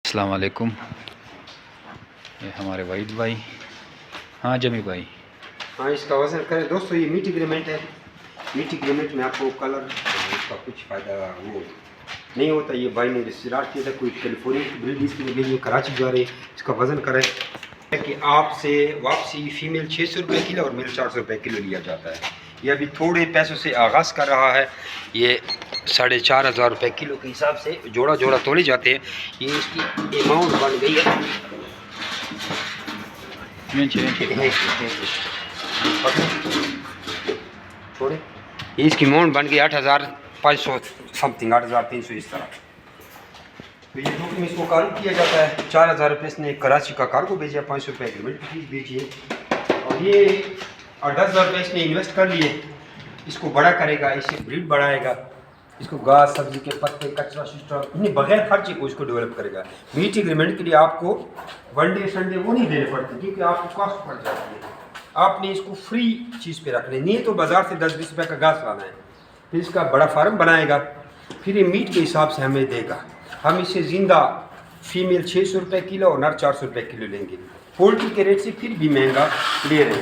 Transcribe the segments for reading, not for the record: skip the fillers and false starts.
अस्सलाम वालेकुम। ये हमारे वाहिद भाई। हाँ जमी भाई। हाँ, इसका वज़न करें दोस्तों। ये मीट एग्रीमेंट है। मीट एग्रीमेंट में आपको कलर इसका कुछ फ़ायदा वो नहीं होता। ये भाई ने स्टार्ट किया था, कोई कैलिफोर्निया की ब्रीड इसके लिए ये कराची जा रहे। इसका वज़न करें कि आपसे वापसी फ़ीमेल 600 रुपये किलो और मेल 400 रुपये किलो लिया जाता है। ये अभी थोड़े पैसों से आगाज़ कर रहा है। ये 4,500 रुपये किलो के हिसाब से जोड़ा जोड़ा तोड़े जाते हैं। ये इसकी अमाउंट बन गई है। छोड़े, ये इसकी अमाउंट बन गई 8,500 समथिंग, 8,300 इस तरह। तो ये जो कि इसको कार्गो किया जाता है। 4,000 रुपये इसने कराची का कार्गो भेजा, 500 रुपये एग्रीमेंट की फीस भेजी है। और ये 10,000 रुपये इसने इन्वेस्ट कर लिए। इसको बड़ा करेगा, इससे ब्रीड बढ़ाएगा, इसको घास सब्जी के पत्ते कचरा शिस्टा इन्हें बगैर खर्चे को इसको डेवलप करेगा। मीट एग्रीमेंट के लिए आपको वनडे संडे वो नहीं देने पड़ते, क्योंकि आपको कॉस्ट पड़ जाती है। आपने इसको फ्री चीज़ पे रखना है, नहीं तो बाज़ार से 10-20 रुपये का घास लाना है। फिर इसका बड़ा फार्म बनाएगा, फिर ये मीट के हिसाब से हमें देगा। हम इसे ज़िंदा फीमेल 600 रुपये किलो और नर 400 रुपये किलो लेंगे। पोल्ट्री के रेट से फिर भी महंगा ले रहे हैं।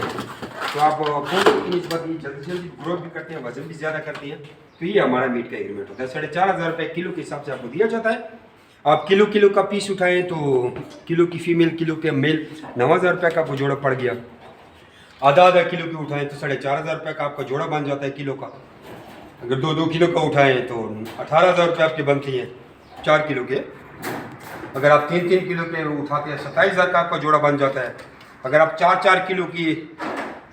तो आप पोल्ट्री की नस्बत जल्दी जल्दी ग्रोथ भी करते हैं, वजन भी ज़्यादा करते हैं। तो ये हमारा मीट का एग्रीमेंट होता है। 4,500 रुपये किलो के हिसाब से आपको दिया जाता है। आप किलो किलो का पीस उठाएं तो किलो की फीमेल किलो के मेल 9,000 रुपये का आपको जोड़ा पड़ गया। आधा किलो की उठाएं तो 4,500 रुपये का आपका जोड़ा बन जाता है किलो का। अगर 2 किलो का उठाएं तो 18,000 रुपये आपके बनती हैं 4 किलो के। अगर आप 3 किलो के उठाते हैं 27,000 का आपका जोड़ा बन जाता है। अगर आप 4 किलो की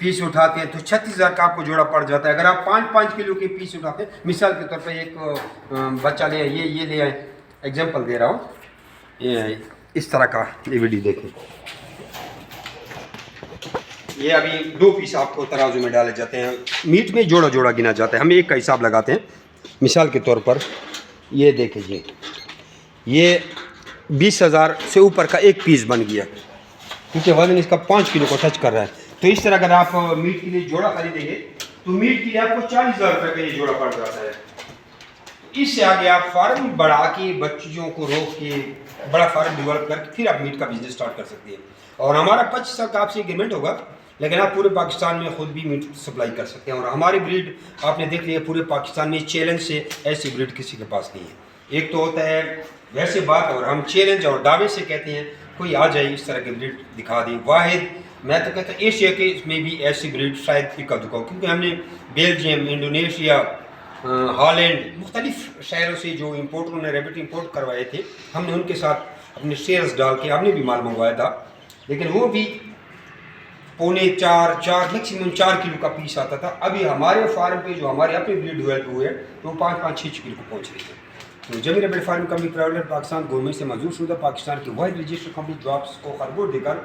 पीस उठाते हैं तो 36,000 का आपको जोड़ा पड़ जाता है। अगर आप 5 किलो के पीस उठाते हैं, मिसाल के तौर पे एक बच्चा ले आए, ये ले आए, एग्जांपल दे रहा हूँ, ये इस तरह का ये वीडियो देखें। ये अभी 2 पीस आपको तराजू में डाले जाते हैं। मीट में जोड़ा जोड़ा गिना जाता है, हम एक का हिसाब लगाते हैं। मिसाल के तौर पर ये देखें जी, ये 20,000 से ऊपर का एक पीस बन गया, क्योंकि वजन इसका 5 किलो को टच कर रहा है। तो इस तरह अगर आप मीट के लिए जोड़ा खरीदेंगे तो मीट के लिए आपको 40,000 रुपये का ये जोड़ा पड़ जाता है। इससे आगे आप फार्म बढ़ा के बच्चों को रोक के बड़ा फार्म डेवलप करके फिर आप मीट का बिजनेस स्टार्ट कर सकते हैं। और हमारा 25 साल का आपसे एग्रीमेंट होगा, लेकिन आप पूरे पाकिस्तान में खुद भी मीट सप्लाई कर सकते हैं। और हमारी ब्रीड आपने देख लिया, पूरे पाकिस्तान में चैलेंज से ऐसी ब्रीड किसी के पास नहीं है। एक तो होता है वैसे बात, और हम चैलेंज और दावे से कहते हैं कोई आ जाए इस तरह की ब्रीड दिखा दी। वाहिद मैं तो कहता हूँ एशिया के में भी ऐसी ब्रीड शायद इक्का दुक्का हो, क्योंकि हमने बेल्जियम, इंडोनेशिया, हॉलैंड, मुख्तलिफ शहरों से जो इम्पोर्टरों ने रैबिट इम्पोर्ट करवाए थे, हमने उनके साथ अपने शेयर्स डाल के हमने भी माल मंगवाया था। लेकिन वो भी 3.25-4 मैक्सिमम 4 किलो का पीस आता था। अभी हमारे फार्म पे जो हमारे अपने ब्रीड डेवलप हुए हैं तो 5-5-6 किलो को पहुँच रही है। तो जमी rabbit farm company private Pakistan government से मंजूर शुदा पाकिस्तान की वाहिद रजिस्टर कंपनी जॉब्स को खरगोश देकर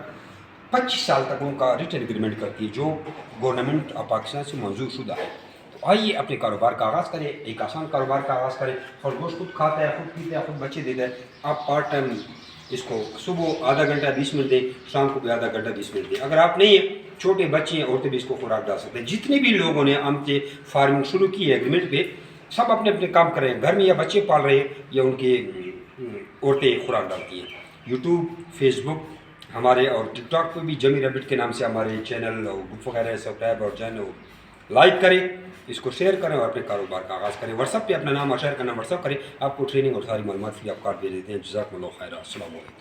25 साल तक उनका रिटर्न एग्रीमेंट करती है, जो गवर्नमेंट ऑफ पाकिस्तान से मंजूर शुदा है। तो आइए अपने कारोबार का आगाज़ करें, एक आसान कारोबार का आगाज़ करें। खरगोश खुद खाता है, खुद पीता है, खुद बच्चे देता है। आप पार्ट टाइम इसको सुबह आधा घंटा 20 मिनट दें, शाम को भी आधा घंटा 20 मिनट दें। अगर आप नहीं है, छोटे बच्चे हैं, औरतें भी इसको खुराक डाल सकते हैं। जितने भी लोगों ने हमसे फार्मिंग शुरू की है एग्रीमेंट पे, सब अपने अपने काम कर रहे हैं। घर में या बच्चे पाल रहे हैं या उनके औरतें खुराक डालती हैं। यूट्यूब, फेसबुक हमारे और टिकटॉक पे भी जमी रैबिट के नाम से हमारे चैनल ग्रुप वगैरह सब्सक्राइब और चैनल लाइक करें, इसको शेयर करें और अपने कारोबार का आगाज़ करें। व्हाट्सअप पे अपना नाम और शेयर करना व्हाट्सअप करें, आपको ट्रेनिंग और सारी मालूमात फ्री ऑफ कॉस्ट दे देते हैं। जज़ाकुमुल्लाह खैर। अस्सलाम वालेकुम।